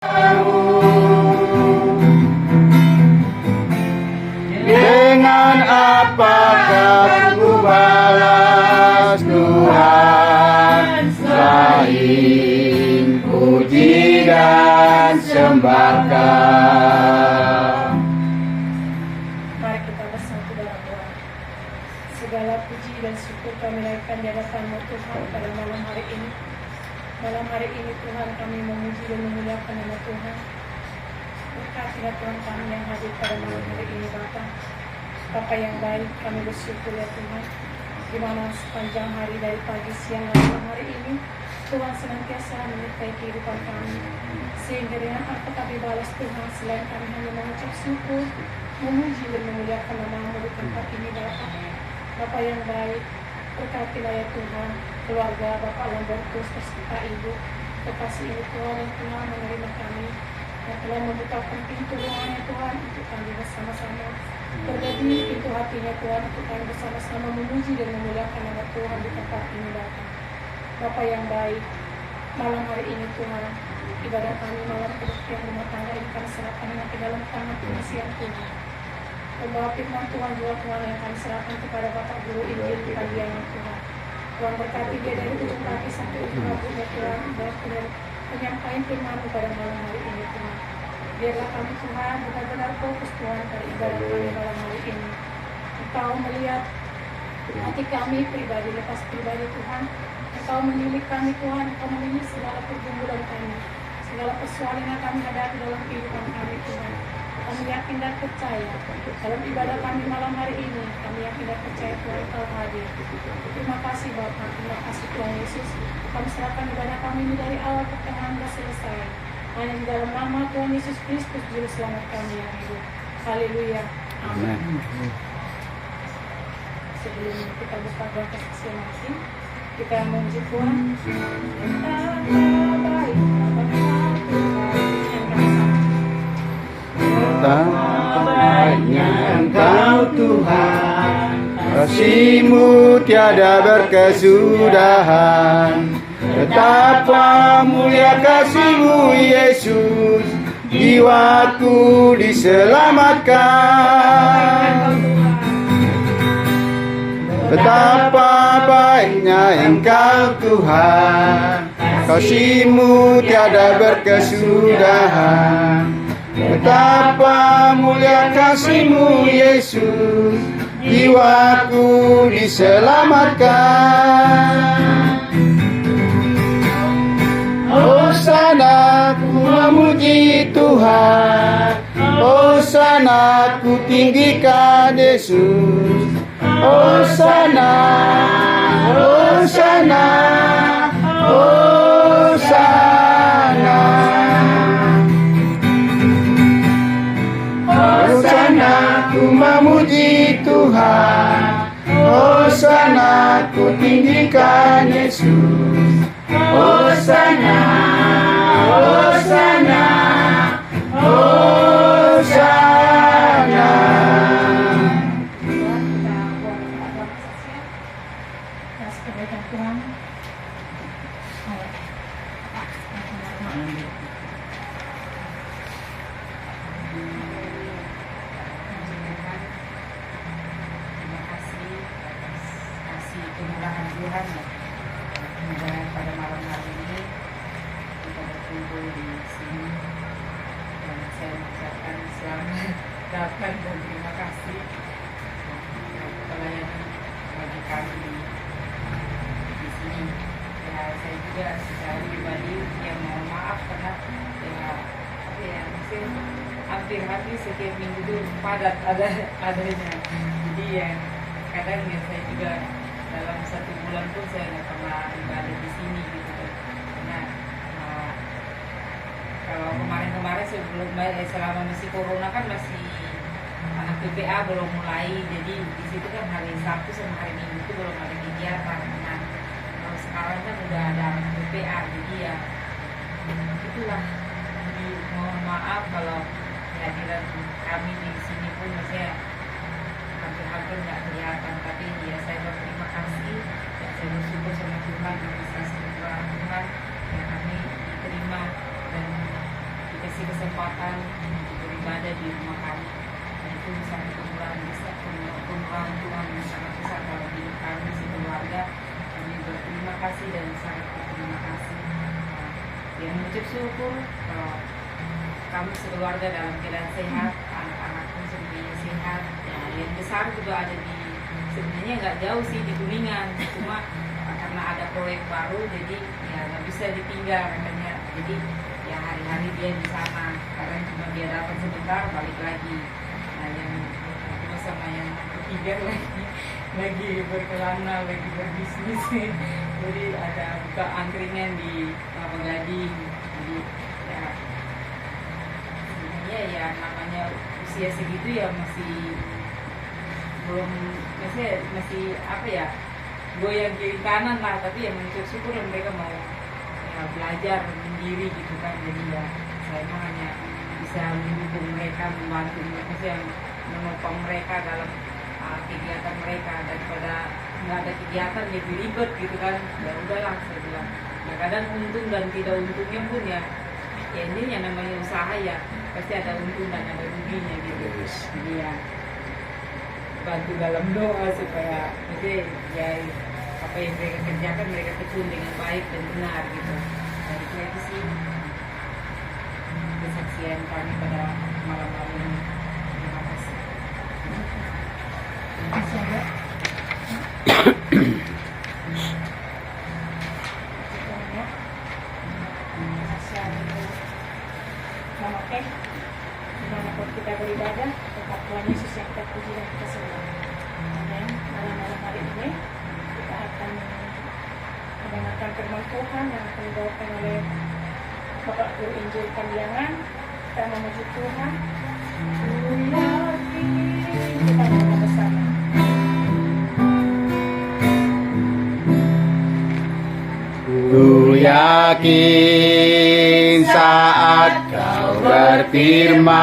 Dengan apakah ku balas Tuhan selain puji dan sembahkan. Mari kita bersatu dalam doa. Segala puji dan syukur kami naikkan di hadapan-Mu Tuhan pada malam hari ini. Malam hari ini Tuhan kami memuji dan memuliakan nama Tuhan. Berkatilah Tuhan kami yang hadir pada malam hari ini Bapa. Bapa yang baik, kami bersyukur ya Tuhan. Di mana sepanjang hari dari pagi, siang, dan malam hari ini Tuhan senantiasa menyertai kehidupan kami. Sehingga dengan apa kami balas Tuhan selain kami hanya mengucap syukur, memuji dan memuliakan nama-Mu di tempat ini Bapa. Bapa yang baik, berkatilah ya Tuhan keluarga Bapak Lambertus beserta Ibu kekasih ini Tuhan yang telah menerima kami, yang telah membukakan pintu ruangannya Tuhan untuk kami bersama-sama berjadi pintu hatinya Tuhan untuk kami bersama-sama memuji dan memuliakan nama Tuhan di tempat ini Bapak. Bapak yang baik, malam hari ini Tuhan, ibadah kami malam kebaktian rumah tangga ini kami serahkan ke dalam tangan pengasihan Tuhan. Membawa firman Tuhan juga Tuhan yang kami serahkan kepada Bapak Guru Injil pagi yang Tuhan. Tuhan berkati dia dari ujung kaki sampai ujung rambutnya Tuhan, dan penyampaian firman-Mu pada malam hari ini Tuhan. Biarlah kami Tuhan benar-benar fokus Tuhan pada ibadah kami malam hari ini. Engkau melihat hati kami pribadi lepas pribadi Tuhan. Engkau menilik kami Tuhan, Engkau menilik segala pergumulan kami, segala persoalan yang kami hadapi dalam kehidupan kami Tuhan. Kami yakin dan percaya dalam ibadah kami malam hari ini, kami yakin dan percaya Tuhan Engkau hadir. Terima kasih Bapa, terima kasih Tuhan Yesus. Kami serahkan ibadah kami ini dari awal pertengahan hingga selesai. Hanya di dalam nama Tuhan Yesus Kristus Juru Selamat kami yang hidup. Haleluya. Amin. Sebelum kita buka doa kesaksian masing, kita memuji Tuhan. Betapa baiknya Engkau Tuhan, kasih-Mu tiada berkesudahan. Betapa mulia kasih-Mu Yesus, jiwaku diselamatkan. Betapa baiknya Engkau Tuhan, kasih-Mu tiada berkesudahan. Betapa mulia kasih-Mu Yesus, jiwaku diselamatkan. Hosana ku memuji Tuhan, Hosana ku tinggikan Yesus. Hosana, Hosana, Hosana. Hosana ku memuji Tuhan, Hosana ku tinggikan Yesus. Hosana, Hosana, Hosana. Kemurahan Tuhan ya. Mudah pada malam hari ini kita berkumpul di sini dan saya mengucapkan selamat datang dan terima kasih pelayanan bagi kami di sini. Ya saya juga secara pribadi yang mohon maaf karena mungkin hampir setiap minggu itu padat adanya. Jadi ya kadang ya saya juga dalam satu bulan pun saya nggak pernah ibadah di sini gitu kan. Karena kalau kemarin sebelum selama masih corona kan masih anak PPA belum mulai, jadi di situ kan hari Sabtu sama hari Minggu itu belum ada kegiatan. Nah kalau sekarang kan udah ada anak PPA, jadi ya itulah. Jadi mohon maaf kalau kehadiran kami di sini pun maksudnya hampir nggak kelihatan, tapi ya saya berterima kasih dan saya bersyukur sama Tuhan atas kasih Tuhan yang kami diterima dan kekuatan untuk beribadah di rumah kami. Dan itu sangat penurunan Tuhan yang sangat besar dalam hidup kami sekeluarga. Kami berterima kasih dan sangat berterima kasih. Yang mengucap syukur kalau kami sekeluarga dalam keadaan sehat, anak-anak pun semuanya sehat. Ya, yang besar juga ada di sebenarnya nggak jauh sih di Kuningan, cuma karena ada proyek baru jadi ya nggak bisa ditinggal katanya. Jadi ya hari-hari dia di sana, karena cuma dia datang sebentar balik lagi. Nah yang kedua sama yang ketiga lagi berkelana, lagi berbisnis. Jadi ada buka angkringan di Kelapa Gading. Jadi ya sebenarnya ya namanya usia segitu ya masih belum masih apa ya, goyang kiri kanan lah, tapi ya mengucap syukur dan mereka mau ya, belajar sendiri gitu kan. Jadi ya saya mah hanya bisa mendukung mereka, membantu mereka, yang menopang mereka dalam kegiatan mereka, daripada nggak ada kegiatan jadi ribet gitu kan. Ya udahlah saya bilang ya kadang untung dan tidak untungnya pun ya ini yang namanya usaha ya pasti ada untung dan ada ruginya gitu. Jadi ya bantu dalam doa supaya nanti ya apa yang mereka kerjakan mereka tekun dengan baik dan benar gitu. Dan itu sih kesaksian kami pada malam hari ini. Terima kasih. Oke, dimanapun kita beribadah, tetap Tuhan Yesus yang kita puji dan kita sembah. Amin. Malam hari ini kita akan mendengarkan firman Tuhan yang akan dibawakan oleh Bapak Guru Injil Pandiangan. Kita memuji Tuhan. Kita mau bersama. Ku yakin saat kau berfirman,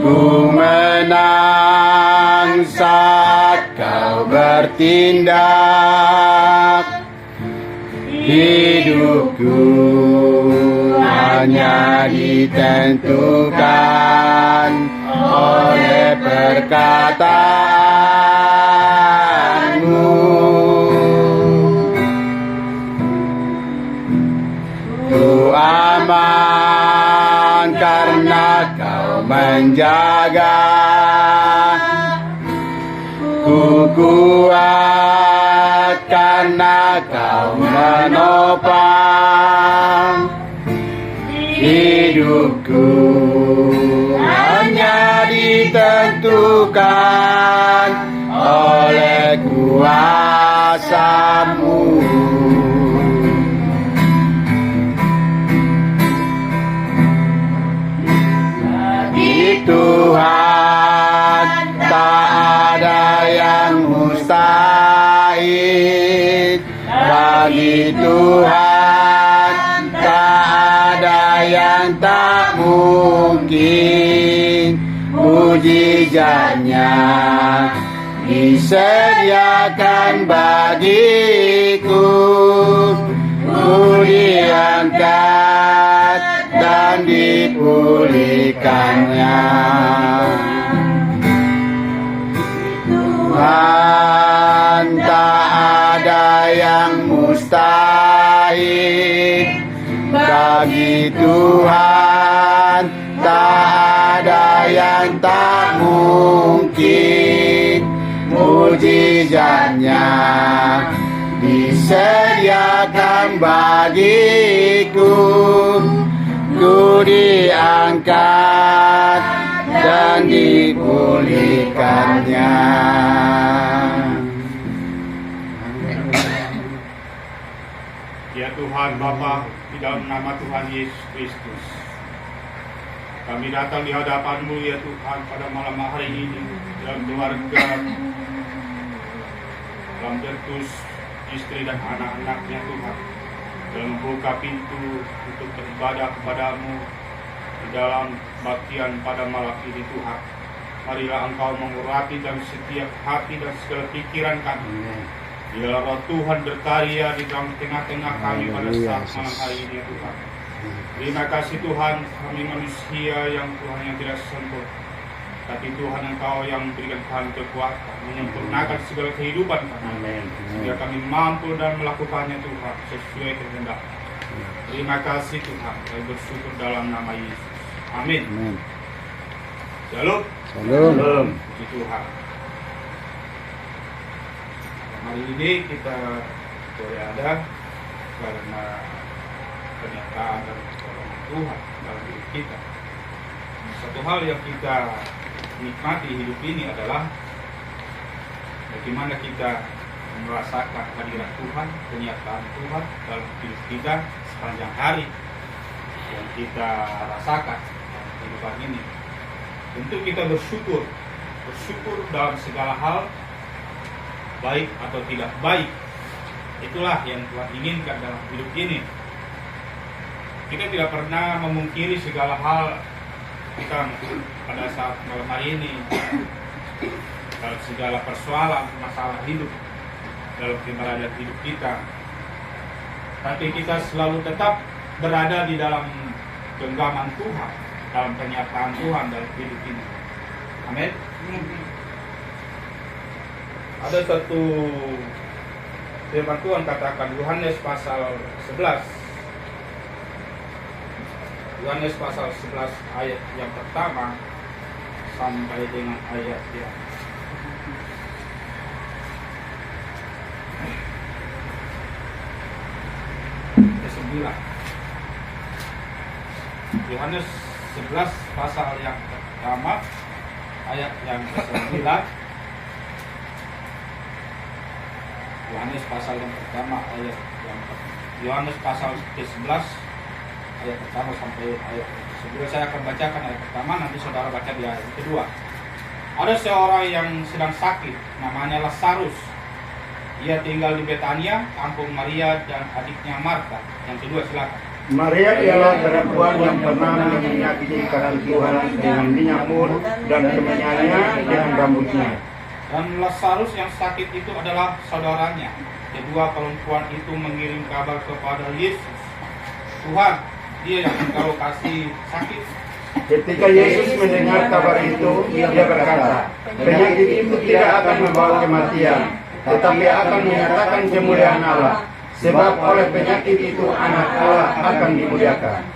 ku menang saat kau bertindak. Hidupku hanya ditentukan oleh perkataanmu. Ku aman karena kau menjaga, ku kuat karena kau menopang. Hidupku hanya ditentukan oleh kuasa-Mu. Tuhan, tak ada yang mustahil. Bagi Tuhan, tak ada yang tak mungkin. Mujizatnya disediakan bagiku. Ku diangkat dan dipulihkannya. Tuhan, tak ada yang mustahil. Bagi Tuhan, tak ada yang tak mungkin. Mujizatnya disediakan bagiku. Ku diangkat dan dipulihkannya. Ya Tuhan Bapa, di dalam nama Tuhan Yesus Kristus, kami datang di hadapan-Mu ya Tuhan pada malam hari ini, dalam keluarga, dalam Bertus, istri dan anak-anaknya Tuhan, dan membuka pintu untuk beribadah kepadamu di dalam baktian pada malam ini Tuhan. Marilah Engkau mengurapi dan setiap hati dan segala pikiran kami. Biarlah Roh Tuhan berkarya di dalam tengah-tengah kami pada saat malam hari ini Tuhan. Terima kasih Tuhan, kami manusia yang Tuhan yang tidak sempurna. Tapi Tuhan Engkau yang berikan kami kekuatan, menyempurnakan segala kehidupan kami. Amin. Sehingga kami mampu dan melakukannya Tuhan sesuai kehendak. Terima kasih Tuhan, kami bersyukur dalam nama Yesus. Amin. Amin. Shalom. Shalom. Puji Tuhan. Hari ini kita boleh ada karena kenyataan dan pertolongan Tuhan dalam hidup kita. Satu hal yang kita nikmati hidup ini adalah bagaimana kita merasakan hadirat Tuhan, kenyataan Tuhan dalam hidup kita sepanjang hari yang kita rasakan dalam kehidupan ini. Tentu kita bersyukur dalam segala hal, baik atau tidak baik. Itulah yang Tuhan inginkan dalam hidup ini. Kita tidak pernah memungkiri segala hal kita pada saat malam hari ini, dalam segala persoalan, masalah hidup, dalam keberadaan hidup kita. Tapi kita selalu tetap berada di dalam genggaman Tuhan, dalam kenyataan Tuhan dalam hidup ini. Amin. Ada satu firman Tuhan katakan, Yohanes pasal 11. Yohanes pasal 11 ayat yang pertama sampai dengan ayat yang ke-9. Yohanes 11 pasal yang pertama ayat yang ke-9. Yohanes pasal yang pertama ayat yang Yohanes pasal ke-11 ayat pertama sampai ayat kedua. Saya akan bacakan ayat pertama, nanti saudara baca di ayat kedua. Ada seorang yang sedang sakit, namanya Lazarus. Ia tinggal di Betania, kampung Maria dan adiknya Marta. Yang kedua silakan. Maria ialah perempuan yang pernah menyakiti kaki Tuhan dengan minyak mur dan kemenyannya dengan rambutnya. Dan Lazarus yang sakit itu adalah saudaranya. Kedua perempuan itu mengirim kabar kepada Yesus. Tuhan, dia yang engkau kasih sakit. Ketika Yesus mendengar kabar itu, dia berkata, penyakit itu tidak akan membawa kematian, tetapi akan menyatakan kemuliaan Allah. Sebab oleh penyakit itu anak Allah akan dimuliakan.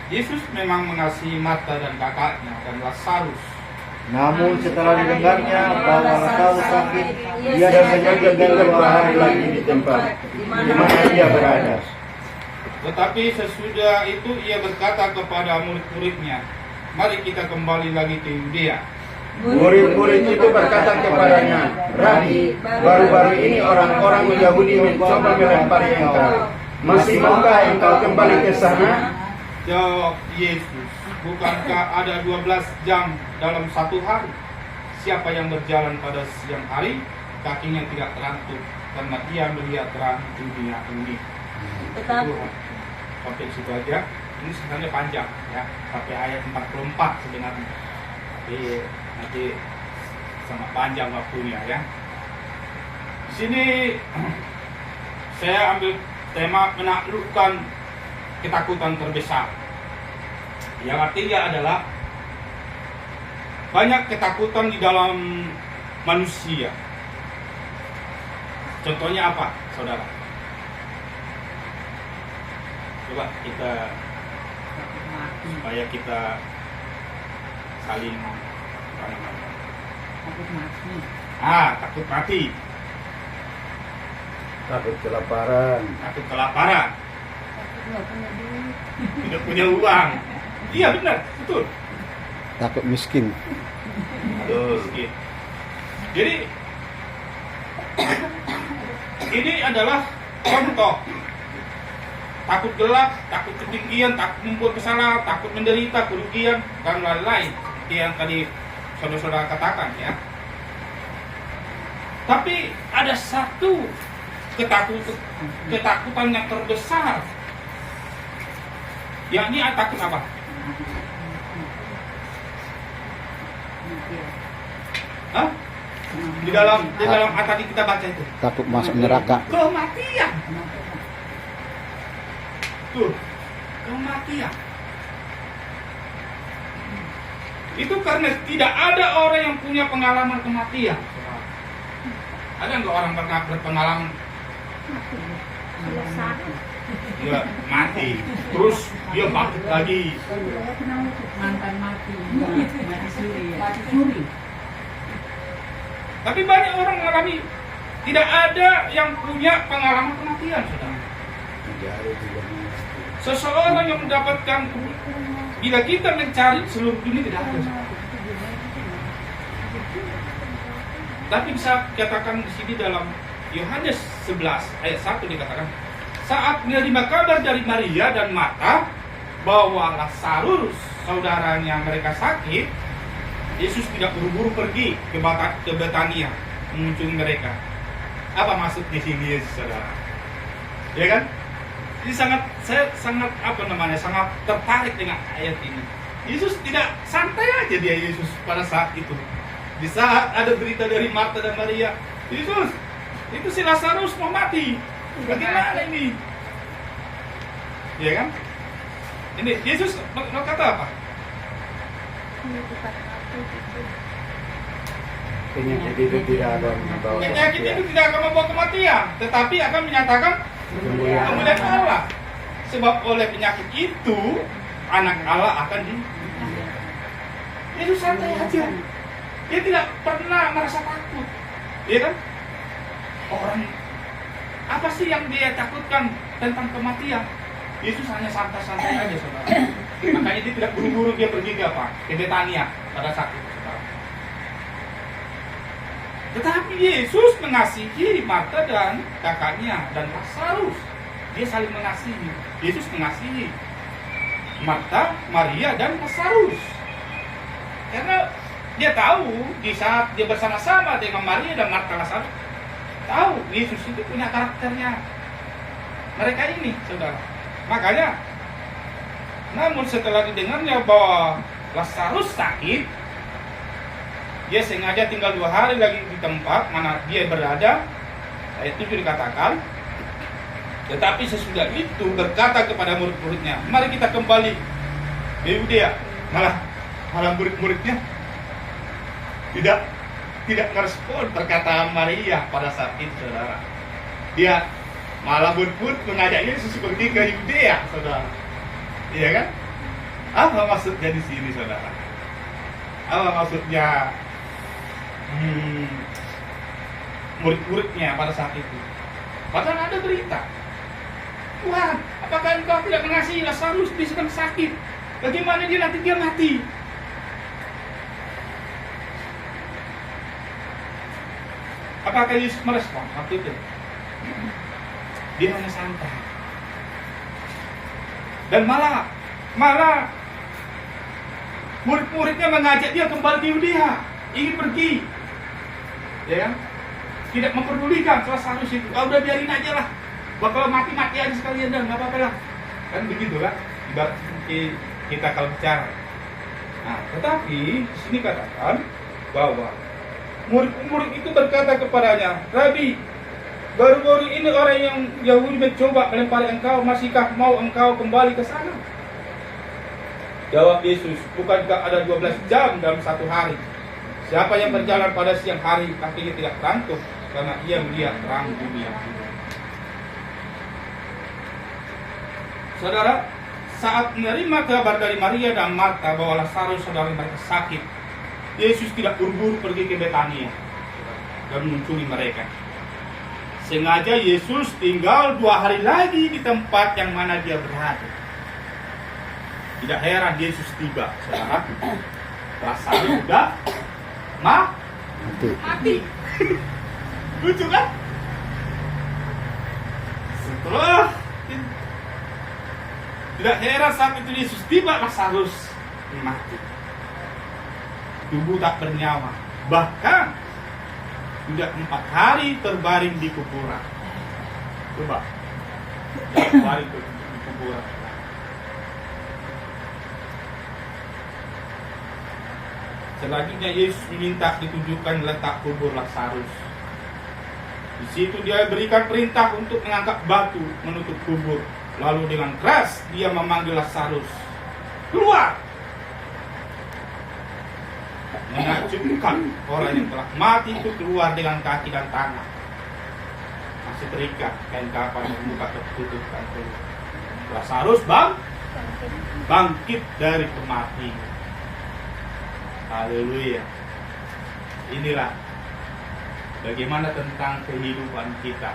Yesus memang mengasihi Marta dan kakaknya dan Lazarus. Namun setelah didengarnya bahwa Lazarus sakit, Dia dan sengaja beberapa hari lagi di tempat di mana dia berada. Tetapi sesudah itu ia berkata kepada murid-muridnya, mari kita kembali lagi ke Yudea. Murid-murid itu berkata kepadanya, Rabi, baru-baru ini orang-orang Yahudi mencoba melempari engkau. Masih maukah engkau kembali ke sana? Jawab Yesus, bukankah ada 12 jam dalam satu hari? Siapa yang berjalan pada siang hari, kakinya tidak terantuk, karena ia melihat terang dunia ini. Tuhan. Sampai situ aja. Ini sebenarnya panjang ya, sampai ayat 44 sebenarnya. Tapi nanti sangat panjang waktunya ya. Di sini saya ambil tema menaklukkan ketakutan terbesar. Yang artinya adalah banyak ketakutan di dalam manusia. Contohnya apa, saudara? Coba kita supaya kita saling Takut mati. takut mati, Takut kelaparan. takut kelaparan, Takut nggak punya duit. tidak punya uang. Iya benar, betul. Takut miskin. Aduh, sedikit. Jadi ini adalah contoh. Takut gelap, takut ketinggian, takut membuat kesalahan, takut menderita, kerugian, dan lain-lain. Seperti yang tadi saudara-saudara katakan ya. Tapi ada satu ketakutan yang terbesar. Yakni takut apa? Hah? Di dalam tadi kita baca itu. Takut masuk neraka. Kematian. Tuh. kematian. Itu karena tidak ada orang yang punya pengalaman kematian. Ada nggak orang pernah berpengalaman dia mati, terus dia bangkit lagi? Mantan mati suri. Tapi banyak orang mengalami, tidak ada yang punya pengalaman kematian, saudara. Seseorang yang mendapatkan, bila kita mencari seluruh dunia tidak ada. Tapi bisa katakan di sini dalam Yohanes 11 ayat 1 dikatakan, saat menerima kabar dari Maria dan Marta bahwa Lazarus saudaranya mereka sakit, Yesus tidak buru-buru pergi ke Betania mengunjungi mereka. Apa maksud di sini, Yesus, saudara? Ya kan? Ini saya sangat sangat tertarik dengan ayat ini. Yesus tidak santai aja dia Yesus pada saat itu. Di saat ada berita dari Marta dan Maria, Yesus, itu si Lazarus mau mati. Bagaimana ini? Ya kan? Ini Yesus berkata apa? Penyakit itu tidak ada membawa Penyakit itu kematian. tidak akan membawa kematian, tetapi akan menyatakan kemuliaan Allah. Sebab oleh penyakit itu anak Allah akan Yesus santai aja. Dia tidak pernah merasa takut. Ya kan? Orang apa sih yang dia takutkan tentang kematian? Yesus hanya santai-santai aja, saudara. Makanya dia tidak buru-buru dia pergi ke apa? Ke Betania pada saat itu, saudara. Tetapi Yesus mengasihi Marta dan kakaknya dan Lazarus. Dia saling mengasihi. Yesus mengasihi Marta, Maria dan Lazarus. Karena dia tahu di saat dia bersama-sama dengan Maria dan Marta Lazarus, tahu Yesus itu punya karakternya mereka ini, saudara. Makanya, namun setelah didengarnya bahwa Lazarus sakit, dia sengaja tinggal 2 hari lagi di tempat mana dia berada. Ayat 7 dikatakan, tetapi sesudah itu berkata kepada murid-muridnya, mari kita kembali ke Yudea. Malah murid-muridnya tidak merespon perkataan Maria pada saat itu, saudara. Dia malah berbut mengajak Yesus pergi ke Yudea, saudara. Iya kan? Apa maksudnya di sini, saudara? Apa maksudnya murid-muridnya pada saat itu? Padahal ada berita, Tuhan, apakah engkau tidak mengasihi Lazarus? Dia sedang sakit. Bagaimana dia nanti dia mati? Apakah Yesus merespon waktu itu? Dia hanya santai. Dan malah murid-muridnya mengajak dia kembali ke Yudea, ingin pergi. Ya kan? Tidak memperdulikan Lazarus itu. Udah biarin aja lah. Bakal mati aja sekalian dan nggak apa-apa lah. Kan begitu kan? Ibarat kita kalau bicara. Nah, tetapi di sini katakan bahwa murid-murid itu berkata kepadanya, Rabi, baru-baru ini orang yang Yahudi mencoba melempari engkau, masihkah mau engkau kembali ke sana? Jawab Yesus, bukankah ada 12 jam dalam satu hari? Siapa yang berjalan pada siang hari, kakinya tidak terantuk, karena ia melihat terang dunia. Saudara, saat menerima kabar dari Maria dan Marta bahwa Lazarus saudara mereka sakit, Yesus tidak buru-buru pergi ke Betania dan mengunjungi mereka. Sengaja Yesus tinggal 2 hari lagi di tempat yang mana dia berada. Tidak heran Yesus tiba, saudara. Lazarus sudah mati. Lucu kan? Setelah tidak heran saat itu Yesus tiba, Lazarus mati. Tubuh tak bernyawa. Bahkan sudah 4 hari terbaring di kuburan. Coba, terbaring di kuburan. Selanjutnya Yesus meminta ditunjukkan letak kubur Lazarus. Di situ dia berikan perintah untuk mengangkat batu menutup kubur Lalu dengan keras dia memanggil Lazarus, keluar. Mengacungkan orang yang telah mati itu keluar dengan kaki dan tangan, masih terikat kain kapan dan muka tertutup kan keluar. Lazarus bangkit dari kematian. Haleluya. Inilah bagaimana tentang kehidupan kita.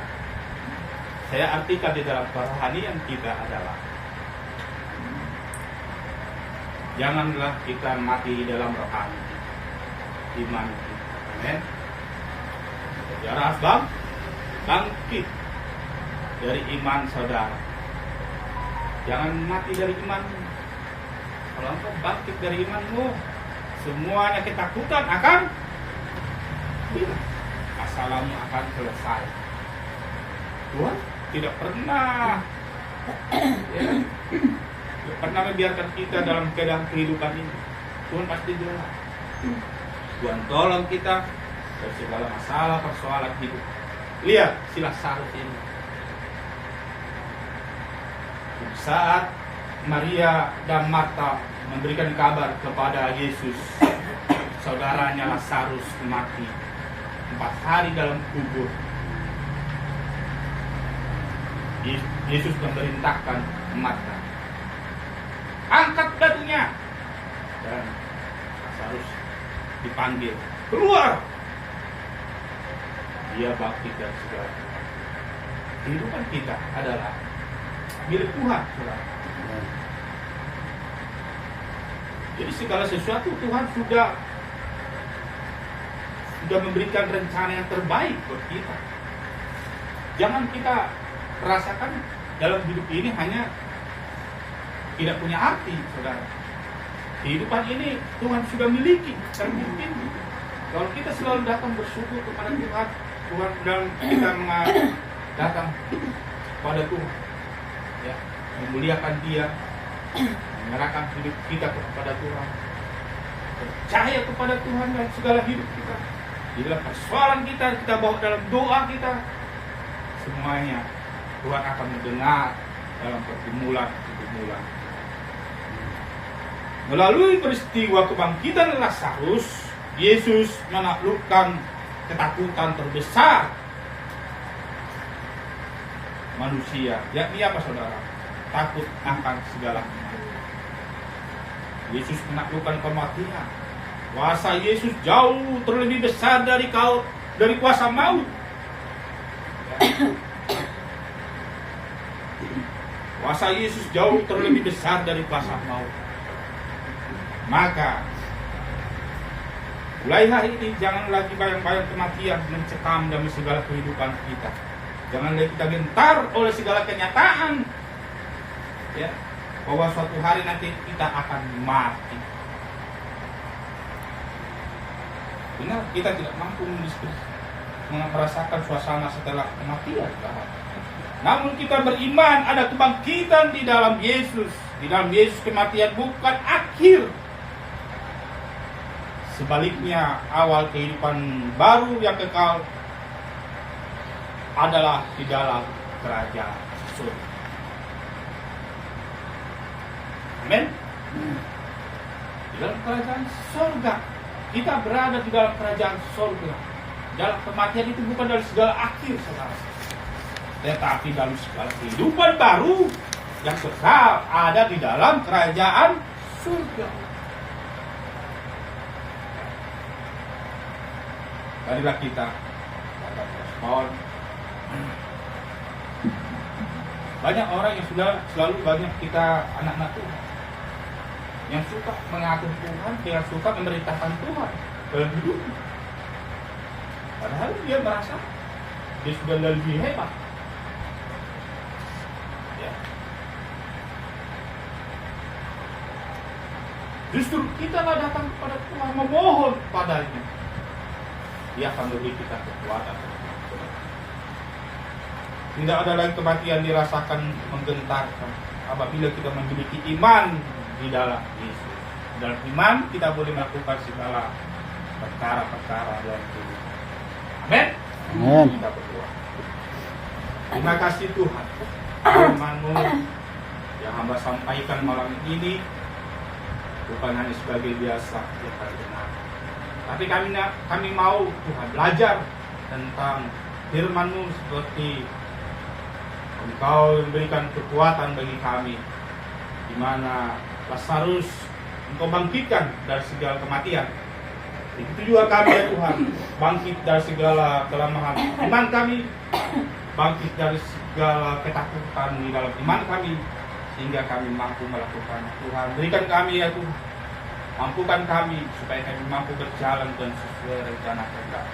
Saya artikan di dalam kerohanian kita adalah janganlah kita mati di dalam rohani iman kita. Amin. Saudara harus bangkit dari iman saudara. Jangan mati dari imanmu. Kalau engkau bangkit dari imanmu, semuanya ketakutan akan hilang. Masalahmu akan selesai. Tuhan tidak pernah tidak pernah membiarkan kita dalam keadaan kehidupan ini. Tuhan pasti jelas. Tuhan tolong kita dari segala masalah persoalan hidup. Lihat si Lazarus ini. Saat Maria dan Marta memberikan kabar kepada Yesus, saudaranya Lazarus mati 4 hari dalam kubur. Yesus memerintahkan Marta, angkat batunya, dan Lazarus dipanggil keluar. Dia bangkit dari segala. Kehidupan kita adalah milik Tuhan, saudara. Jadi segala sesuatu Tuhan sudah memberikan rencana yang terbaik buat kita. Jangan kita rasakan dalam hidup ini hanya tidak punya arti, saudara. Kehidupan ini Tuhan sudah miliki dan mungkin kalau kita selalu datang bersyukur kepada Tuhan, dan kita datang kepada Tuhan, ya, memuliakan Dia, menyerahkan hidup kita kepada Tuhan, percaya kepada Tuhan dan segala hidup kita. Di dalam persoalan kita bawa dalam doa kita, semuanya Tuhan akan mendengar dalam pergumulan. Melalui peristiwa kebangkitan Lazarus, Yesus menaklukkan ketakutan terbesar manusia. Yakni apa, saudara? Takut akan segala. Yesus menaklukkan kematian. Kuasa Yesus jauh terlebih besar dari kuasa maut. Kuasa Yesus jauh terlebih besar dari kuasa maut. Maka mulai hari ini jangan lagi bayang-bayang kematian mencekam dalam segala kehidupan kita. Jangan lagi kita gentar oleh segala kenyataan, ya, bahwa suatu hari nanti kita akan mati. Benar, kita tidak mampu merasakan suasana setelah kematian. Namun kita beriman ada kebangkitan di dalam Yesus. Di dalam Yesus kematian bukan akhir. Sebaliknya awal kehidupan baru yang kekal adalah di dalam kerajaan surga. Amin. Di dalam kerajaan surga. Kita berada di dalam kerajaan surga. Dalam kematian itu bukan dari segala akhir, saudara. Tetapi dalam segala kehidupan baru yang kekal ada di dalam kerajaan surga. Marilah kita respon. Banyak orang yang sudah selalu banyak kita anak-anak Tuhan yang suka mengatur Tuhan, yang suka memerintahkan Tuhan dalam hidupnya. Padahal dia merasa dia sudah lebih hebat. Ya. Justru kita datang kepada Tuhan memohon padanya. Dia akan memberi kita kekuatan. Tidak ada lagi kematian dirasakan menggentarkan apabila kita memiliki iman di dalam Yesus. Dalam iman kita boleh melakukan segala perkara-perkara dalam kehidupan. Amin. Amin. Kita berdoa. Terima kasih Tuhan. firman-Mu yang hamba sampaikan malam ini bukan hanya sebagai biasa yang kami dengar, tapi kami mau Tuhan belajar tentang firman-Mu seperti Engkau memberikan kekuatan bagi kami, di mana Lazarus Engkau bangkitkan dari segala kematian. Begitu juga kami ya Tuhan, bangkit dari segala kelemahan iman kami, bangkit dari segala ketakutan di dalam iman kami, sehingga kami mampu melakukan. Tuhan, berikan kami ya Tuhan, mampukan kami supaya kami mampu berjalan dan sesuai rencana Kehendak.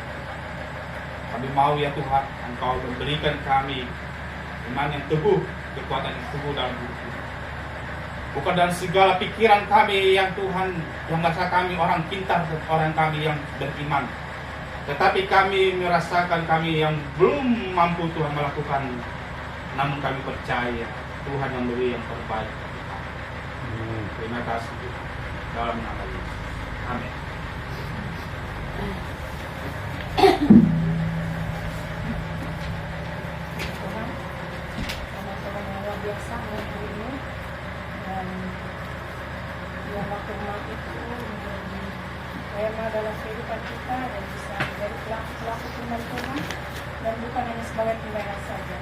Kami mau ya Tuhan, Engkau memberikan kami iman yang teguh, kekuatan yang teguh dalam hidup kami. Bukan dalam segala pikiran kami yang Tuhan, yang merasa kami orang pintar dan orang kami yang beriman, tetapi kami merasakan kami yang belum mampu Tuhan melakukan. Namun kami percaya Tuhan yang memberi yang terbaik bagi kami. Terima kasih Tuhan, dalam nama Yesus. Amin. Tuhan, teman-teman yang luar biasa hari ini, dan yang waktu itu menjadi tema dalam kehidupan kita dan bisa menjadi pelaku firman Tuhan, dan bukan hanya sebagai pendengar saja.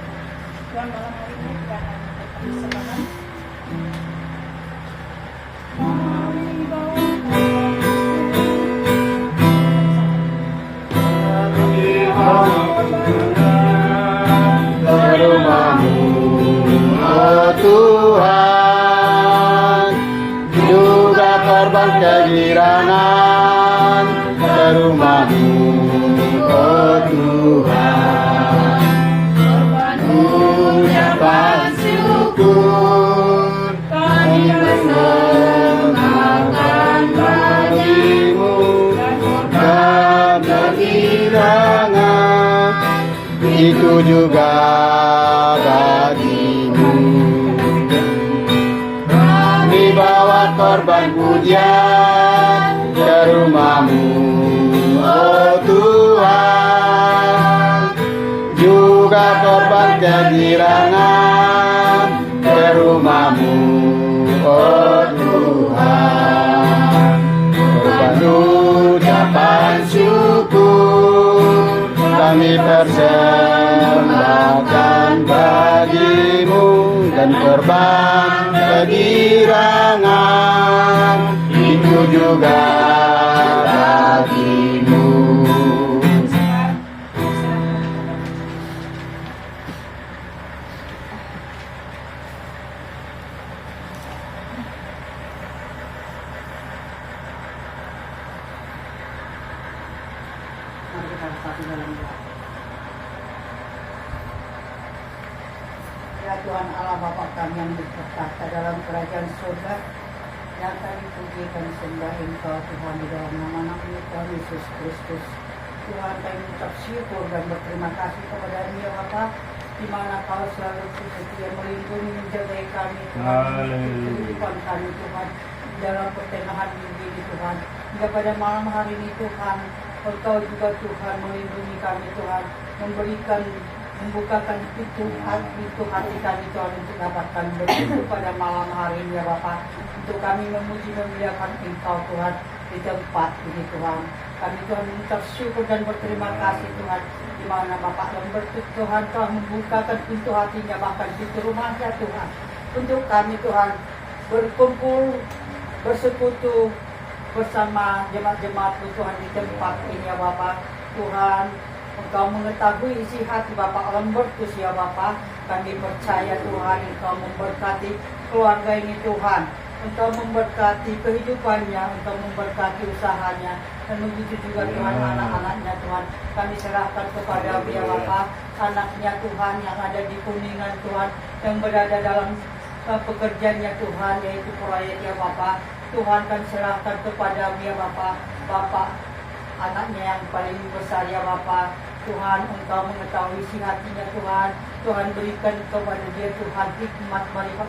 Tuhan, malam hari ini kita akan berpersembahkan Rumah-Mu, oh Tuhan, juga korban kegirangan ke rumah-Mu, oh Tuhan. Ucapan syukur kami persembahkan bagi-Mu, dan kegirangan itu juga bagi-Mu. Kami bawa korban pujian ke rumah-Mu, oh Tuhan, juga korban kegirangan ke rumah-Mu, oh Tuhan. Korban ucapan syukur kami persembahkan bagi-Mu, dan korban kegirangan itu juga bagi-Mu. Mari kita bersatu dalam doa. Ya Tuhan Allah Bapa kami yang bertahta dalam kerajaan surga, yang kami puji dan sembah Engkau Tuhan di dalam nama Tuhan Yesus Kristus. Tuhan, kami mengucap syukur dan berterima kasih kepada ya Bapa, di mana Kau selalu setia melindungi menjaga kami Tuhan, kehidupan kami Tuhan, di dalam pertengahan minggu ini Tuhan, hingga pada malam hari ini Tuhan, Engkau juga Tuhan melindungi kami Tuhan, membukakan pintu hati kami Tuhan untuk dapatkan bersyukur pada malam hari ini ya Bapa, untuk kami memuji memuliakan Engkau Tuhan di tempat ini Tuhan. Kami Tuhan mengucap syukur dan berterima kasih Tuhan, di mana Bapak yang Tuhan telah membukakan pintu hatinya, bahkan pintu rumahnya Tuhan, untuk kami Tuhan berkumpul, bersekutu bersama jemaat-jemaat Tuhan di tempat ini ya Bapa. Tuhan, Engkau mengetahui isi hati Bapak Lambertus ya Bapa. Kami percaya Tuhan Engkau memberkati keluarga ini Tuhan, Engkau memberkati kehidupannya, Engkau memberkati usahanya, dan begitu juga Tuhan anak-anaknya Tuhan. Kami serahkan kepada ya Bapa, anaknya Tuhan yang ada di Kuningan Tuhan, yang berada dalam pekerjaannya Tuhan, yaitu proyek ya Bapa. Tuhan kami serahkan kepada ya Bapa, anaknya yang paling besar ya Bapa. Tuhan, Engkau mengetahui isi hatinya Tuhan. Tuhan berikan kepada dia Tuhan hikmat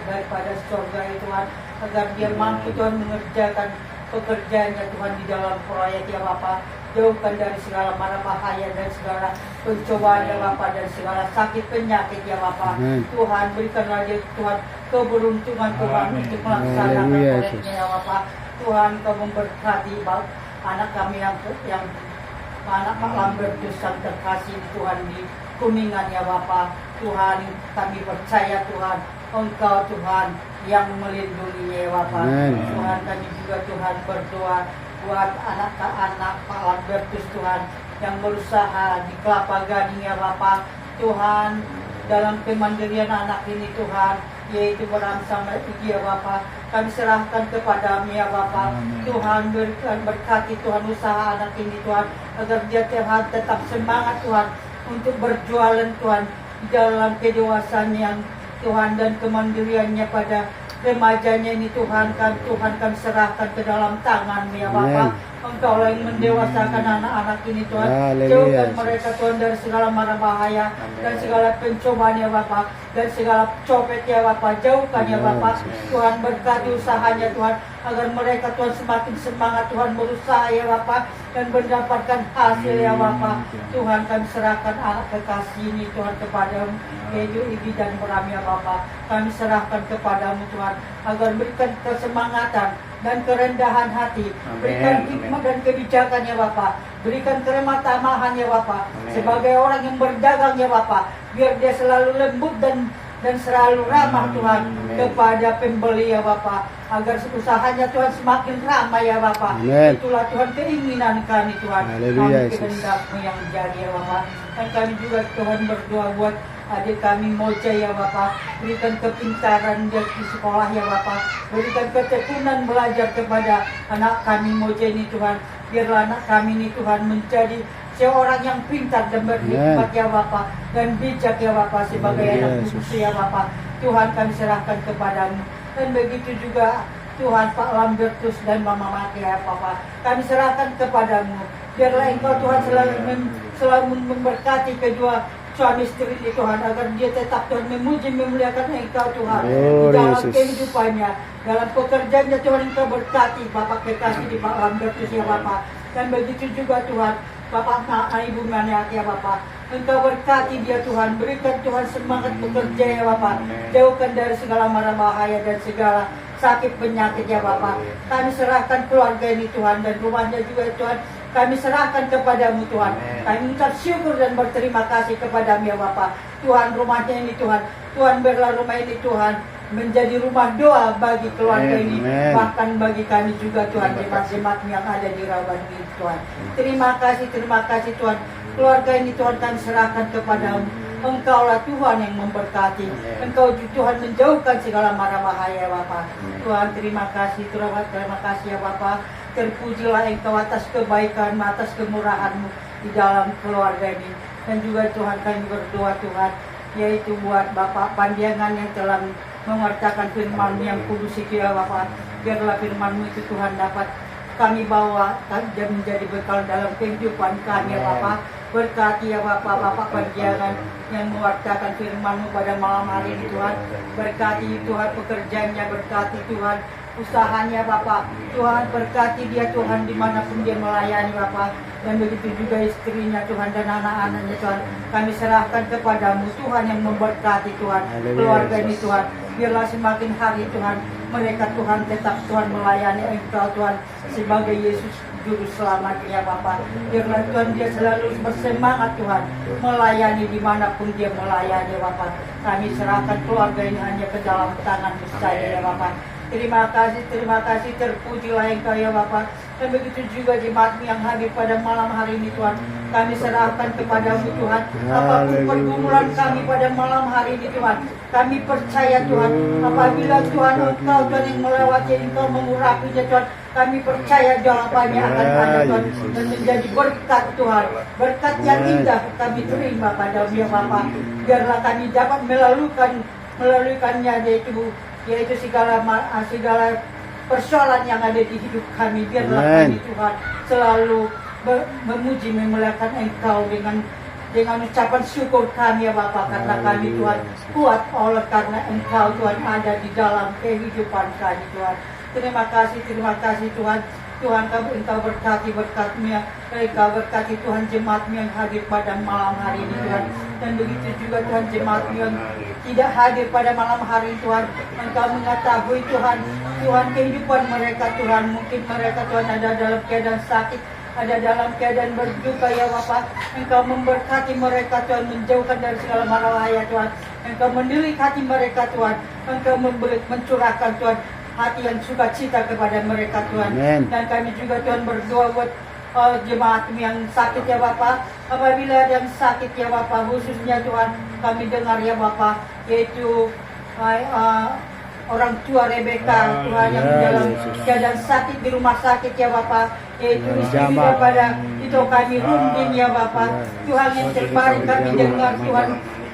daripada surga ya Tuhan, agar dia mampu Tuhan mengerjakan pekerjaannya Tuhan di dalam proyek ya Bapa. jauhkan dari segala mara bahaya dan segala pencobaan ya Bapa, dan segala sakit penyakit ya Bapa. Amin. Tuhan berikanlah dia Tuhan keberuntungan Tuhan untuk melaksanakan Haleluya, proyeknya ya Bapa. Tuhan kau memberkati anak kami yang anak Pak Lambertus yang terkasih Tuhan di Kuningan ya Bapa. Tuhan kami percaya Tuhan Engkau Tuhan yang melindunginya ya Bapa. Amin. Tuhan kami juga Tuhan berdoa buat anak-anak Pak Lambertus Tuhan yang berusaha di Kelapa Gading ya Bapa. Tuhan dalam kemandirian anak ini Tuhan, yaitu berangsang ya Bapa, kami serahkan kepadamu ya Bapa. Tuhan berkati Tuhan usaha anak ini Tuhan, agar dia Tuhan tetap semangat Tuhan untuk berjualan Tuhan di dalam kedewasaan yang Tuhan dan kemandiriannya pada remajanya ini Tuhan kami serahkan ke dalam tangan ya Bapa. Engkau yang mendewasakan anak-anak ini Tuhan. Haleluya, Jauhkan Yesus. mereka Tuhan dari segala mara bahaya dan segala pencobaan ya Bapa, dan segala copet ya Bapa. Jauhkan ya Bapa. Tuhan berkati usahanya Tuhan, agar mereka Tuhan semakin semangat Tuhan berusaha ya Bapa, dan mendapatkan hasil ya Bapa. Tuhan kami serahkan anak kekasih ini Tuhan kepadamu, yaitu Ibi dan Bram ya Bapa. Kami serahkan kepadamu Tuhan, agar berikan kesemangatan dan kerendahan hati, berikan hikmat dan kebijakan ya Bapa, berikan keremah tamahan ya Bapa, sebagai orang yang berdagang ya Bapa, biar dia selalu lembut dan selalu ramah Tuhan kepada pembeli ya Bapa, agar usahanya Tuhan semakin ramai ya Bapa. Amen. Itulah Tuhan keinginan kami Tuhan. Haleluya, Kami Yesus. kehendak-Mu yang jadi ya Bapa. Dan kami juga Tuhan berdoa buat adik kami Moja ya Bapa, berikan kepintaran dia di sekolah ya Bapa, berikan ketekunan belajar kepada anak kami Moja ini Tuhan. Biarlah anak kami ini Tuhan menjadi seorang yang pintar dan berhikmat ya Bapa, dan bijak ya Bapa sebagai anak bungsu ya Bapa. Tuhan kami serahkan kepadamu. Dan begitu juga Tuhan Pak Lambertus dan Mama Mati ya Bapa, kami serahkan kepadamu. Biarlah Engkau Tuhan selalu memberkati kedua suami istri ini Tuhan, agar dia tetap Tuhan memuji memuliakan Engkau Tuhan di dalam kehidupannya, dalam pekerjaannya Tuhan. Engkau berkati Bapak kekasih di Pak Lambertus ya Bapak. Dan begitu juga Tuhan Bapak Ibu Maniat ya Bapak, Engkau berkati dia Tuhan, berikan Tuhan semangat bekerja ya Bapak, jauhkan dari segala mara bahaya dan segala sakit penyakit ya Bapak. Kami serahkan keluarga ini Tuhan, dan rumahnya juga Tuhan kami serahkan kepadamu Tuhan. Kami mengucap syukur dan berterima kasih kepadamu ya Bapak. Tuhan rumahnya ini Tuhan, Tuhan biarlah rumah ini Tuhan menjadi rumah doa bagi keluarga ini, bahkan bagi kami juga Tuhan, jemaat-jemaat yang ada di Rawan ini Tuhan. Terima kasih Tuhan. Keluarga ini Tuhan kami serahkan kepadamu. Engkaulah Tuhan yang memberkati. Engkau Tuhan menjauhkan segala mara bahaya Bapa. Tuhan terima kasih ya Bapa. Terpujilah Engkau atas kebaikan, atas kemurahan-Mu di dalam keluarga ini. Dan juga Tuhan kami berdoa Tuhan, yaitu buat Bapak Pandiangan yang telah mengertakan firman-Mu yang kudus itu ya Bapak. Biarlah firman-Mu itu Tuhan dapat kami bawa dan menjadi bekal dalam kehidupan kami ya Bapak. Berkati ya Bapak Pandiangan yang mewartakan firman-Mu pada malam hari ini Tuhan. Berkati Tuhan pekerjaannya, berkati Tuhan usahanya Bapak. Tuhan berkati dia Tuhan dimanapun dia melayani Bapak. Dan begitu juga istrinya Tuhan dan anak-anaknya Tuhan. Kami serahkan kepadamu Tuhan yang memberkati Tuhan keluarga ini Tuhan. Biarlah semakin hari Tuhan mereka Tuhan tetap Tuhan melayani Engkau Tuhan sebagai Yesus Juru Selamatnya Bapak. Biarlah Tuhan dia selalu bersemangat Tuhan melayani dimanapun dia melayani Bapak. Kami serahkan keluarga ini hanya ke dalam tangan-Mu saja ya Bapak. Terima kasih, terpujilah Engkau ya Bapak. Dan begitu juga jemaat-Mu yang hadir pada malam hari ini Tuhan. Kami serahkan kepadamu Tuhan. Apapun pergumulan kami pada malam hari ini Tuhan, kami percaya Tuhan, apabila Tuhan Engkau Tuhan yang melewati, Engkau mengurapinya Tuhan, kami percaya jawabannya akan ada Tuhan, dan menjadi berkat Tuhan. Berkat yang indah kami terima pada ya Bapak. Biarlah kami dapat melaluikannya yaitu segala persoalan yang ada di hidup kami. Biarlah kami Tuhan selalu memuji memuliakan Engkau dengan ucapan syukur kami ya Bapak, karena kami Tuhan kuat oleh karena Engkau Tuhan ada di dalam kehidupan kami Tuhan. Terima kasih Tuhan. Tuhan Engkau berkati berkat-Mu, Engkau berkati Tuhan jemaat-Mu yang hadir pada malam hari ini Tuhan. Dan begitu juga Tuhan jemaat-Mu yang tidak hadir pada malam hari ini Tuhan. Engkau mengetahui Tuhan kehidupan mereka Tuhan. Mungkin mereka Tuhan ada dalam keadaan sakit, ada dalam keadaan berduka ya Bapa. Engkau memberkati mereka Tuhan, menjauhkan dari segala mara bahaya Tuhan. Engkau mendidik hati mereka Tuhan. Engkau mencurahkan Tuhan hati yang sukacita kepada mereka Tuhan. Amen. Dan kami juga Tuhan berdoa buat jemaat yang sakit ya Bapa. Apabila ada yang sakit ya Bapa, khususnya Tuhan kami dengar ya Bapa, yaitu orang tua Rebeka Tuhan yang dalam keadaan sakit di rumah sakit ya Bapa, yaitu istri daripada itu kami Rundin ya Bapa. Tuhan yang terbaring kami dengar Tuhan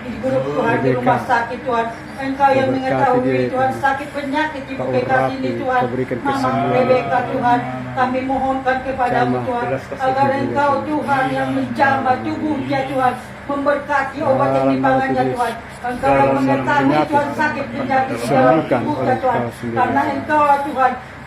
di grup Tuhan di rumah sakit Tuhan. Engkau yang mengetahui Tuhan sakit penyakit ibu kekasih ini Tuhan, Mama Rebeka Tuhan, kami mohonkan kepadamu Tuhan, agar Engkau Tuhan yang menjamah tubuhnya Tuhan, memberkati obat yang dipangannya Tuhan. Engkau yang mengetahui Tuhan sakit penyakit di dalam tubuhnya Tuhan, karena Engkau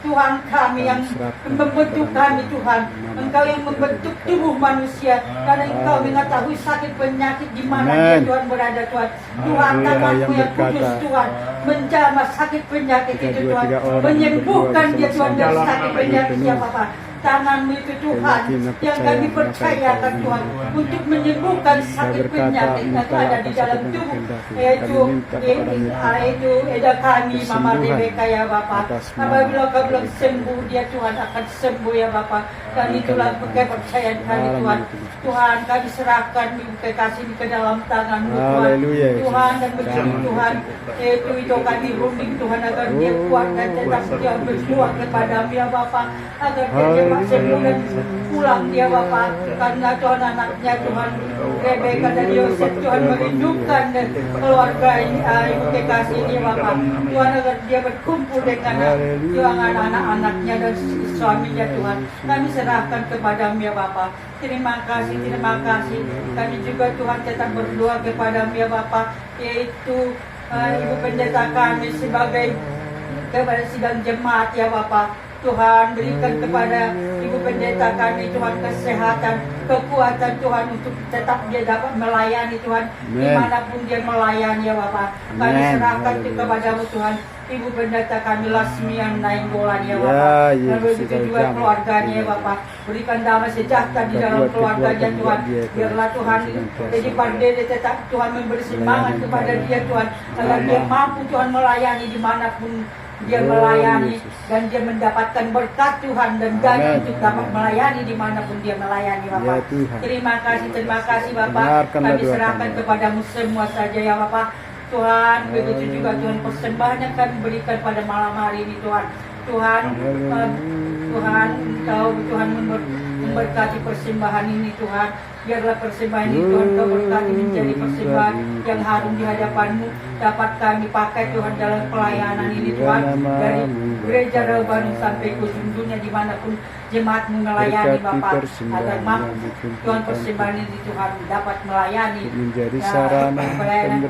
Tuhan kami yang membentuk kami Tuhan. Engkau yang membentuk tubuh manusia, dan Engkau mengetahui sakit penyakit di mana dia Tuhan berada Tuhan. Tuhan tanganmu yang kudus Tuhan menjamah sakit penyakit itu Tuhan, menyembuhkan dia Tuhan dari sakit penyakit ya Bapa. Tanganmu itu Tuhan yang kami percayakan Tuhan untuk menyembuhkan sakit penyakit yang ada di dalam tubuh, yaitu Eda kami Mama Rebeka ya Bapa. Apabila kau belum sembuh, dia Tuhan akan sembuh ya Bapa. Dan itulah kepercayaan kami Tuhan. Tuhan kami serahkan ibu kekasih ke dalam tangan-Mu Tuhan. Tuhan dan begitu Tuhan, itu kami runding Tuhan agar dia kuat dan tetap dia berdoa kepada-Mu ya Bapa, agar dia sembuh dan pulang dia Bapa. Karena Tuhan anaknya Tuhan Rebeka dan Yosef Tuhan merindukan dan keluarga ibu kekasih ini Bapa. Tuhan agar dia berkumpul dengan Tuhan anak-anaknya dan suaminya Tuhan. Kami serahkan kepada-Mu ya Bapa. Terima kasih. Kami juga Tuhan tetap berdoa kepada-Mu ya Bapa, yaitu Ibu Pendeta kami sebagai kepada sidang jemaat ya Bapa. Tuhan berikan kepada Ibu Pendeta kami Tuhan kesehatan, kekuatan Tuhan untuk tetap dia dapat melayani Tuhan dimanapun dia melayani ya Bapak. Kami serahkan kepada-Mu Tuhan Ibu Pendeta kami Lasmi yang Nainggolan ya Bapak. Dan begitu juga keluarganya ya Bapak. Berikan damai sejahtera di dalam keluarganya Tuhan. Biarlah Tuhan jadi Pardede tetap Tuhan memberi semangat kepada dia Tuhan, agar dia mampu Tuhan melayani dimanapun dia melayani, dan dia mendapatkan berkat Tuhan dan dana untuk dapat melayani dimanapun dia melayani Bapak. Terima kasih Bapak. Kami serahkan kepadamu semua saja ya Bapak. Tuhan, begitu juga Tuhan persembahan yang kami berikan pada malam hari ini Tuhan. Tuhan, Engkau Tuhan memberkati persembahan ini Tuhan. Biarlah persembahan ini Tuhan Kau berkati menjadi persembahan yang harum di hadapan-Mu, dapat kami pakai Tuhan dalam pelayanan ini Tuhan, dari gereja Rawa Bandung sampai ke ujung dunia dimanapun jemaat-Mu melayani Bapak, agar mampu Tuhan persembahan ini Tuhan dapat melayani menjadi sarana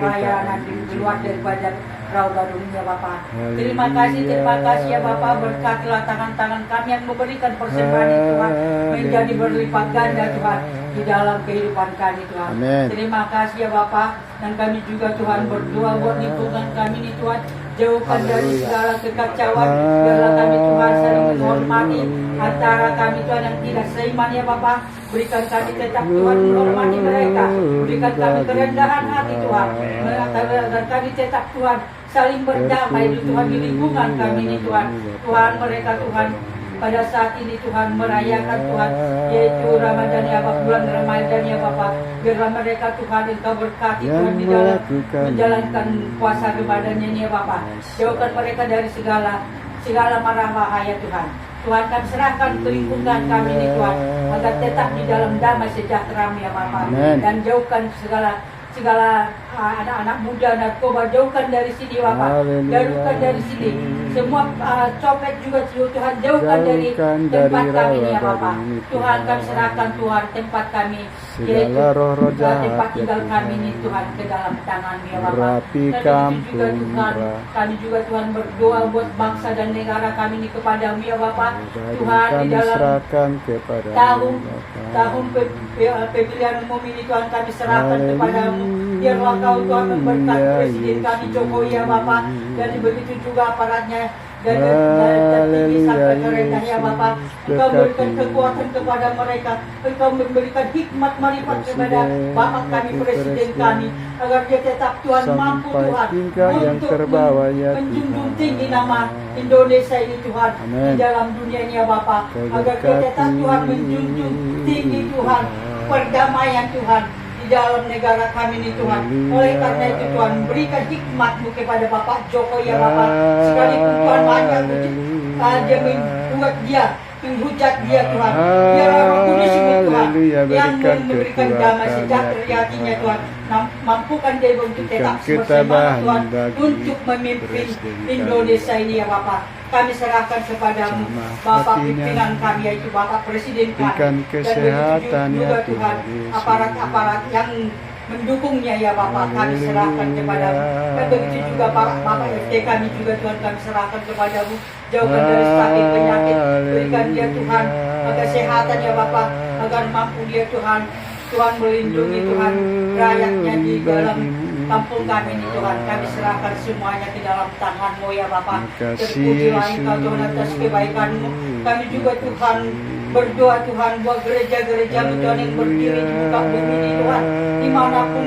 pelayanan di luar daripada Rawa Bandung ya Bapak. Terima kasih ya Bapak. Berkatilah tangan-tangan kami yang memberikan persembahan ini Tuhan menjadi berlipat ganda Tuhan di dalam kehidupan kami Tuhan. Amen. Terima kasih ya Bapak. Dan kami juga Tuhan berdoa buat lingkungan kami ini Tuhan, jauhkan dari segala kekacauan. Biarlah kami Tuhan saling menghormati antara kami Tuhan yang tidak seiman ya Bapak. Berikan kami tetap Tuhan menghormati mereka. Berikan kami kerendahan hati Tuhan, agar kami tetap Tuhan saling berdamai di Tuhan di lingkungan kami ini Tuhan. Tuhan mereka Tuhan pada saat ini Tuhan merayakan Tuhan, yaitu Ramadan ya Bapak, bulan Ramadan ya Bapak. Biarlah mereka Tuhan Engkau berkati Tuhan di dalam menjalankan puasa Ramadannya ini ya Bapak. Jauhkan mereka dari segala mara bahaya Tuhan. Tuhan kami serahkan ke lingkungan kami ini Tuhan, agar tetap di dalam damai sejahtera ya Bapak. Dan jauhkan segala anak-anak muda narkoba, jauhkan dari sini Bapak. Jauhkan dari sini semua copet juga Tuhan jauhkan dari tempat kami ini ya Bapa. Tuhan kami serahkan Tuhan tempat kami, yaitu segala roh-roh jahat tempat ya tinggal kami Tuhan. ini Tuhan ke dalam tangan-Mu ya Bapa. Rapi Dan itu juga kampung Tuhan, kami juga Tuhan berdoa buat bangsa dan negara kami ini kepada-Mu ya Bapa. Tuhan di kami dalam serahkan kepada tahun pemilihan umum ini Tuhan kami serahkan kepada-Mu. Biarlah Kau Tuhan memberkati Presiden kami Jokowi ya Bapa, dan begitu juga aparatnya dan tertinggi sampai terendah ya Bapa. Engkau berikan kekuatan kepada mereka, Engkau memberikan hikmat marifat kepada Bapak kami Presiden kami, agar dia tetap Tuhan mampu Tuhan untuk menjunjung tinggi nama Indonesia ini Tuhan di dalam dunia ini ya Bapa, agar dia tetap Tuhan menjunjung tinggi Tuhan perdamaian Tuhan di dalam negara kami ini Tuhan. Oleh karena itu Tuhan, berikan hikmat-Mu kepada Bapak Jokowi ya Bapak. Sekalipun Tuhan banyak dia membuat dia, menghujat dia Tuhan. Biarlah Roh Kudus itu Tuhan yang memberikan damai sejahtera di hatinya Tuhan. Mampukan dia untuk tetap bersama Tuhan untuk memimpin Indonesia ini ya Bapak. Kami serahkan kepada-Mu Bapak pimpinan kami, yaitu Bapak Presiden kami, dan juga Tuhan aparat-aparat yang mendukungnya ya Bapak, kami serahkan kepada-Mu. Dan begitu juga Bapak RT kami juga Tuhan kami serahkan kepada-Mu. Jauhkan dari sakit penyakit, berikan dia Tuhan kesehatan ya Bapak, agar mampu dia Tuhan melindungi Tuhan rakyatnya di dalam kampung kami ini Tuhan. Kami serahkan semuanya ke dalam tangan-Mu ya Bapak. Terpujilah Engkau Tuhan atas kebaikan-Mu. Kami juga Tuhan berdoa Tuhan buat gereja-gereja-Mu Tuhan yang berdiri di muka bumi ini Tuhan, dimanapun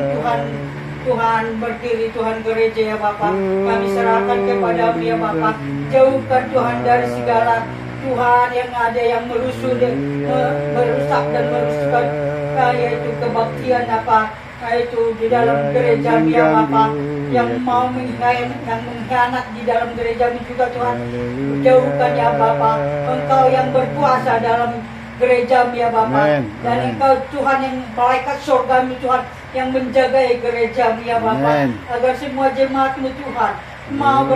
Tuhan berdiri Tuhan gereja ya Bapak. Kami serahkan kepada-Mu ya Bapak. Jauhkan Tuhan dari segala Tuhan yang ada yang merusak dan merusakkan yaitu kebaktian yaitu di dalam gereja ya Bapak, yang mau mengkhianat di dalam gereja juga Tuhan. Jauhkan ya Bapak, Engkau yang berkuasa dalam gereja ya Bapak, dan Engkau Tuhan yang malaikat surga Tuhan yang menjaga gereja ya Bapak, agar semua jemaat-Mu Tuhan mau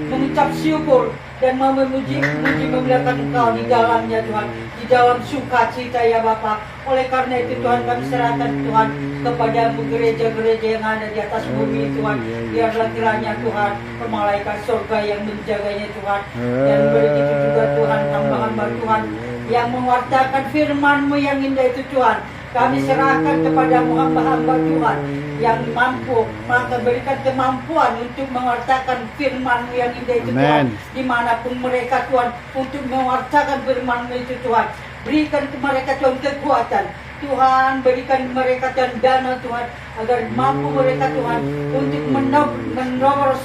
mengucap syukur dan mau memuji memuliakan Engkau di dalamnya Tuhan, di dalam sukacita ya Bapak. Oleh karena itu Tuhan kami serahkan Tuhan kepada-Mu gereja-gereja yang ada di atas bumi Tuhan. Biarlah kiranya Tuhan malaikat surga yang menjaganya Tuhan, dan begitu juga Tuhan hamba-hamba Tuhan yang mewartakan firman-Mu yang indah itu Tuhan. Kami serahkan kepada-Mu hamba-hamba Tuhan yang mampu, maka berikan kemampuan untuk mewartakan firman-Mu yang indah itu Tuhan, dimanapun mereka Tuhan, untuk mewartakan firman-Mu itu Tuhan. Berikan ke mereka Tuhan kekuatan Tuhan, berikan mereka Tuhan dana Tuhan, agar mampu mereka Tuhan untuk menerobos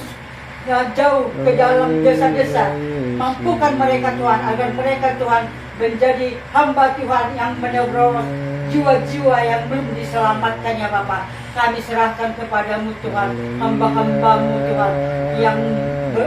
jauh ke dalam desa-desa. Mampukan mereka Tuhan, agar mereka Tuhan menjadi hamba Tuhan yang menerobos jiwa-jiwa yang belum diselamatkan ya Bapak. Kami serahkan kepada-Mu Tuhan, hamba-hamba-Mu Tuhan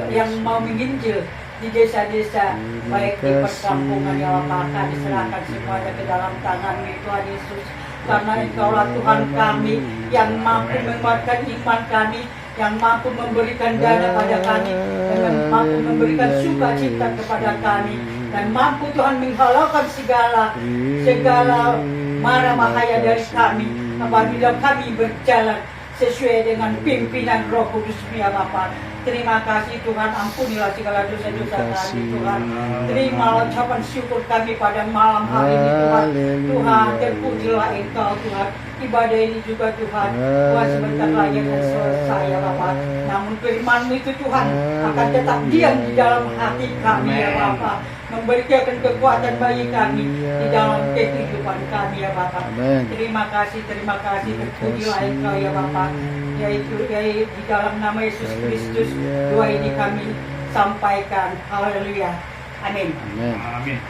yang mau menginjil di desa-desa, baik di perkampungan ya Bapak. Kami serahkan semuanya ke dalam tangan-Mu Tuhan Yesus, karena Engkaulah Tuhan kami yang mampu menguatkan iman kami, yang mampu memberikan dana pada kami, dan mampu memberikan sukacita kepada kami, dan mampu Tuhan menghalaukan segala mara bahaya dari kami apabila kami berjalan sesuai dengan pimpinan Roh Kudus ya Bapa. Terima kasih Tuhan, ampunilah segala dosa-dosa kami Tuhan. Terimalah ucapan syukur kami pada malam hari ini Tuhan. Tuhan, terpujilah Engkau Tuhan. Ibadah ini juga Tuhan, Tuhan sebentar lagi akan selesai ya Bapa. Namun firman-Mu itu Tuhan akan tetap diam di dalam hati kami ya Bapa, memberikan kekuatan bagi kami di dalam kehidupan kami ya Bapa. Terima kasih, terpujilah Engkau ya Bapa. Yaitu di dalam nama Yesus Kristus doa ini kami sampaikan. Haleluya. Amin. Amin.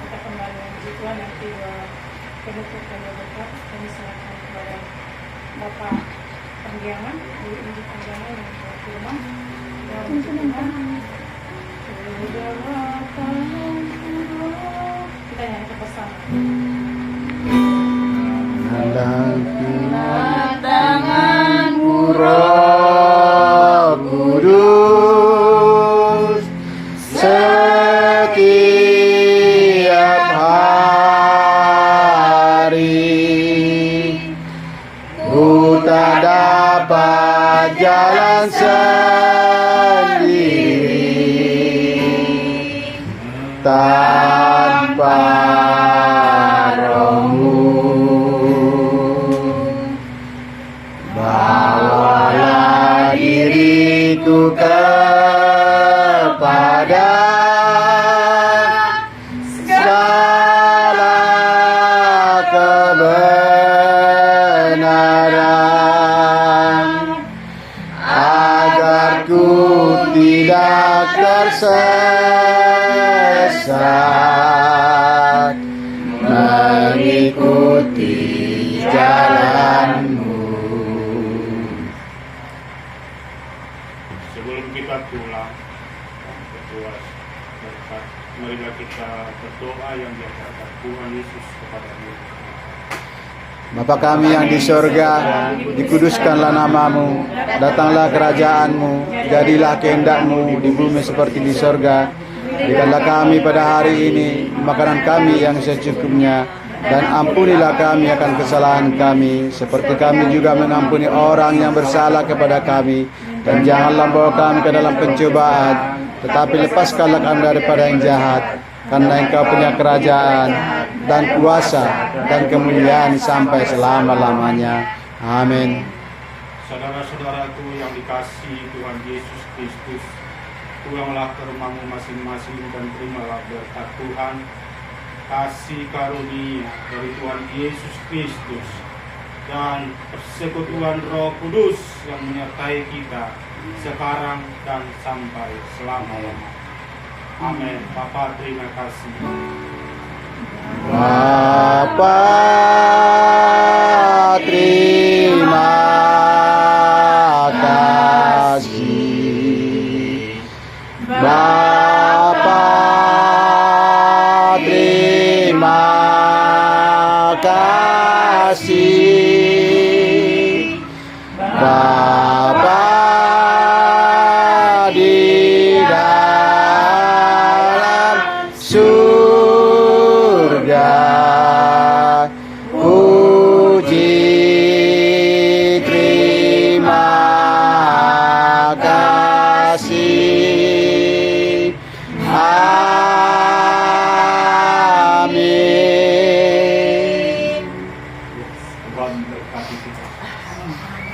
Kita kembali memuji Tuhan yang tiba penutup dan berkat. Kami serahkan kepada Bapak Pendiaman, Ibu Inji Pendiaman yang berfirman dalam Tuhan. Kita nyanyi bersama. sesat mengikuti jalanmu. Sebelum kita pulang, berdoa berkat, marilah kita berdoa yang diajarkan Tuhan Yesus kepada kita. Bapa kami yang di sorga, dikuduskanlah namamu, datanglah kerajaanmu, jadilah kehendakmu di bumi seperti di sorga. Berikanlah kami pada hari ini makanan kami yang secukupnya, dan ampunilah kami akan kesalahan kami, seperti kami juga mengampuni orang yang bersalah kepada kami. Dan janganlah bawa kami ke dalam pencobaan, tetapi lepaskanlah kami daripada yang jahat. Karena Engkau punya kerajaan dan kuasa dan kemuliaan sampai selama-lamanya. Amin. Saudara-saudaraku yang dikasihi Tuhan Yesus Kristus, pulanglah ke rumahmu masing-masing dan terimalah berkat Tuhan, kasih karunia dari Tuhan Yesus Kristus, dan persekutuan Roh Kudus yang menyertai kita sekarang dan sampai selama-lamanya. Amin. Bapa, terima kasih. Bapa, terima kasih. Bapa, terima kasih. Bapa,